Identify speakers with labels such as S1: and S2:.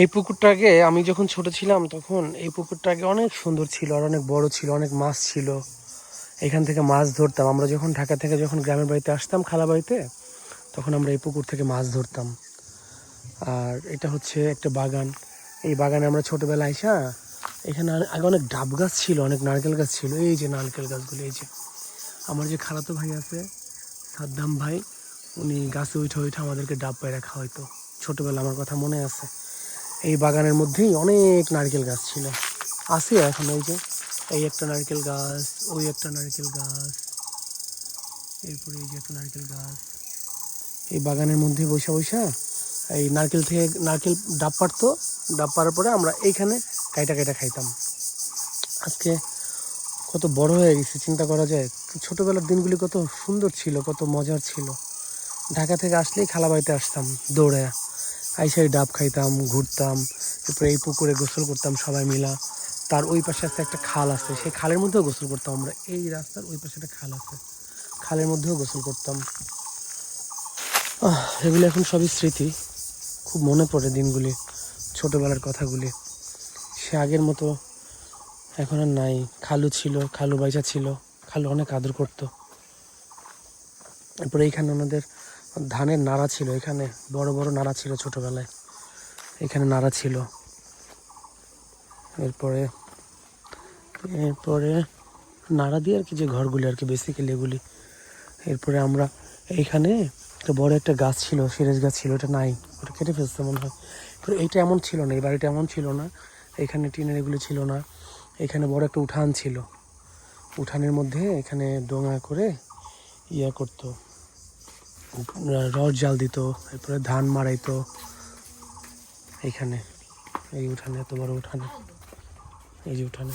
S1: এই পুকুরটাকে আমি যখন ছোট ছিলাম তখন এই পুকুরটাকে অনেক সুন্দর ছিল, আর অনেক বড় ছিল, অনেক মাছ ছিল। এখান থেকে মাছ ধরতাম আমরা, যখন ঢাকা থেকে যখন গ্রামের বাড়িতে আসতাম খালা বাড়িতে, তখন আমরা এই পুকুর থেকে মাছ ধরতাম। আর এটা হচ্ছে একটা বাগান। এই বাগানে আমরা ছোটবেলায় আইসা, এখানে আগে অনেক ডাব গাছ ছিল, অনেক নারকেল গাছ ছিল। এই যে নারকেল গাছগুলো, এই যে আমার যে খালাতো ভাই আছে সাদ্দাম ভাই, উনি গাছে উঠে উঠে আমাদেরকে ডাব পায়রা খাওয়াইতো ছোটবেলা, আমার কথা মনে আছে। এই বাগানের মধ্যেই অনেক নারকেল গাছ ছিল, আছে এখন। এই যে এই একটা নারকেল গাছ, ওই একটা নারকেল গাছ, এরপরে এই যে একটা নারকেল গাছ। এই বাগানের মধ্যে বসে বসে এই নারকেল থেকে নারকেল ডাব পাড়তো, ডাব পাড়ার পরে আমরা এইখানে কাইটা কাইটা খাইতাম। আজকে কত বড় হয়ে গেছে, চিন্তা করা যায় ছোটবেলার দিনগুলি কত সুন্দর ছিল, কত মজার ছিল। ঢাকা থেকে আসলেই খালা বাড়িতে আসতাম দৌড়ে, আইসাই ডাব খাইতাম, ঘুরতাম, এরপরে এই পুকুরে গোসল করতাম সবাই মিলা। তার ওই পাশে আছে একটা খাল আছে, সেই খালের মধ্যেও গোসল করতাম আমরা। এই রাস্তার ওই পাশে একটা খাল আছে, খালের মধ্যেও গোসল করতাম। এগুলি এখন সবই স্মৃতি, খুব মনে পড়ে দিনগুলি, ছোটবেলার কথাগুলি। সে আগের মতো এখন আর নাই। খালু ছিল, খালু বাইচা ছিল, খালু অনেক আদর করতো। এরপরে এইখানে ওনাদের ধানের নাড়া ছিল, এখানে বড় বড় নাড়া ছিল ছোটবেলায়, এখানে নাড়া ছিল। এরপরে এরপরে নাড়া দিয়ে আর কি, যে ঘরগুলি আর কি বেসিক্যালি এগুলি। এরপরে আমরা এইখানে একটা বড় একটা গাছ ছিল, সিরাজ গাছ ছিল, ওটা নাই, ওটা কেটে ফেলছে মনে হয়। এইটা এমন ছিল না, এই বাড়িটা এমন ছিল না, এখানে টিনের এগুলি ছিল না। এখানে বড় একটা উঠান ছিল, উঠানের মধ্যে এখানে ডোঙা করে ইয়া করতো, রড জাল দিত, এরপরে ধান মাড়াইতো এইখানে। এই উঠানে, এত বড় উঠানে, এই যে উঠানে